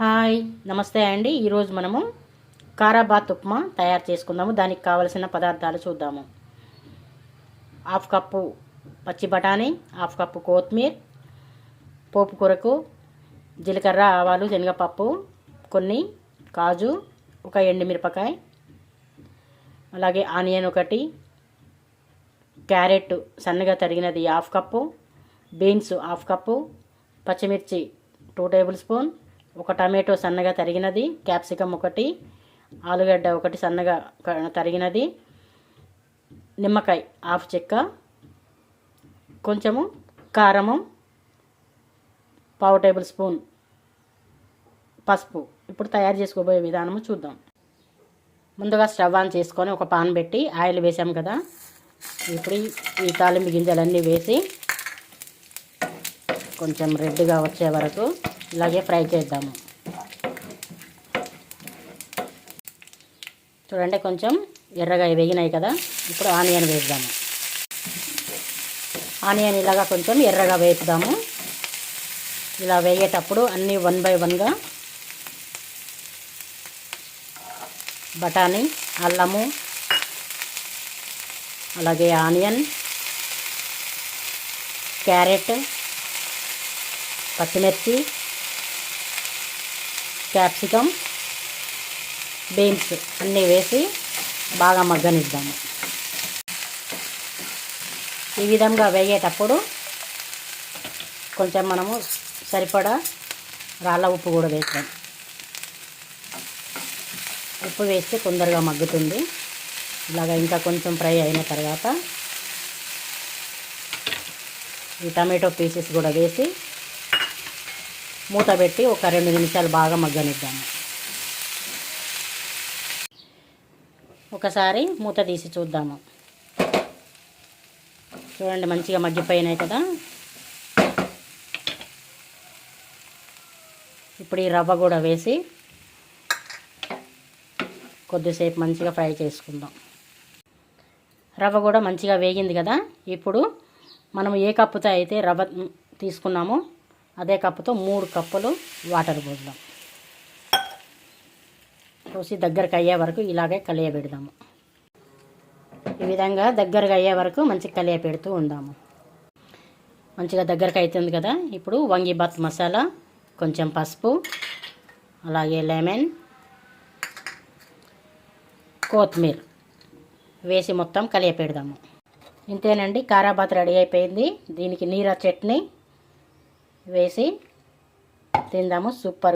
Hi నమస్తే అండి. ఈరోజు మనము కారాబాత్ ఉప్మా తయారు చేసుకుందాము. దానికి కావలసిన పదార్థాలు చూద్దాము. హాఫ్ కప్పు పచ్చి బఠానీ, హాఫ్ కప్పు కొత్తిమీర, పోపు కూరకు జీలకర్ర, ఆవాలు, శనగపప్పు, కొన్ని కాజు, ఒక ఎండుమిరపకాయ, అలాగే ఆనియన్ ఒకటి, క్యారెట్ సన్నగా తరిగినది half cup, beans half cup, పచ్చిమిర్చి 2 టేబుల్ స్పూన్, ఒక టమాటో సన్నగా తరిగినది, క్యాప్సికమ్ ఒకటి, ఆలుగడ్డ ఒకటి సన్నగా తరిగినది, నిమ్మకాయ హాఫ్ చెక్క, కొంచెము కారము, 1/2 టేబుల్ స్పూన్ పసుపు. ఇప్పుడు తయారు చేసుకోబోయే విధానము చూద్దాం. ముందుగా స్టవ్ ఆన్ చేసుకొని ఒక పాన్ పెట్టి ఆయిల్ వేసాం కదా, ఇప్పుడు ఈ తాలింపు గింజలన్నీ వేసి కొంచెం రెడ్గా వచ్చే వరకు ఇలాగే ఫ్రై చేద్దాము. చూడండి, కొంచెం ఎర్రగా వేగినాయి కదా. ఇప్పుడు ఆనియన్ వేద్దాము. ఆనియన్ ఇలాగా కొంచెం ఎర్రగా వేపుదాము. ఇలా వేగేటప్పుడు అన్నీ 1 బై 1గా బఠానీ, అల్లము, అలాగే ఆనియన్, క్యారెట్, పచ్చిమిర్చి, క్యాప్సికమ్, బీన్స్ అన్నీ వేసి బాగా మగ్గనిద్దాము. ఈ విధంగా వేగేటప్పుడు కొంచెం మనము సరిపడా రాళ్ళ ఉప్పు కూడా వేస్తాం. ఉప్పు వేస్తే తొందరగా మగ్గుతుంది. ఇలాగ ఇంకా కొంచెం ఫ్రై అయిన తర్వాత ఈ టమాటో పీసెస్ కూడా వేసి మూత పెట్టి ఒక 2 నిమిషాలు బాగా మగ్గనిద్దాము. ఒకసారి మూత తీసి చూద్దాము. చూడండి, మంచిగా మగ్గిపోయినాయి కదా. ఇప్పుడు ఈ రవ్వ కూడా వేసి కొద్దిసేపు మంచిగా ఫ్రై చేసుకుందాం. రవ్వ కూడా మంచిగా వేగింది కదా. ఇప్పుడు మనం ఏ కప్పుతో అయితే రవ్వ తీసుకున్నామో అదే కప్పుతో 3 కప్పులు వాటర్ పోద్దాం. పోసి దగ్గరకు అయ్యే వరకు ఇలాగే కలియబెడదాము. ఈ విధంగా దగ్గరకు అయ్యే వరకు మంచిగా కలియపెడుతూ ఉందాము. మంచిగా దగ్గరకు అవుతుంది కదా. ఇప్పుడు వంగిబాత్ మసాలా, కొంచెం పసుపు, అలాగే లెమన్, కొత్తిమీర వేసి మొత్తం కలియపెడదాము. ఇంతేనండి, కారాబాత్ రెడీ అయిపోయింది. దీనికి నీర చట్నీ వేసి తిందాము. సూపర్.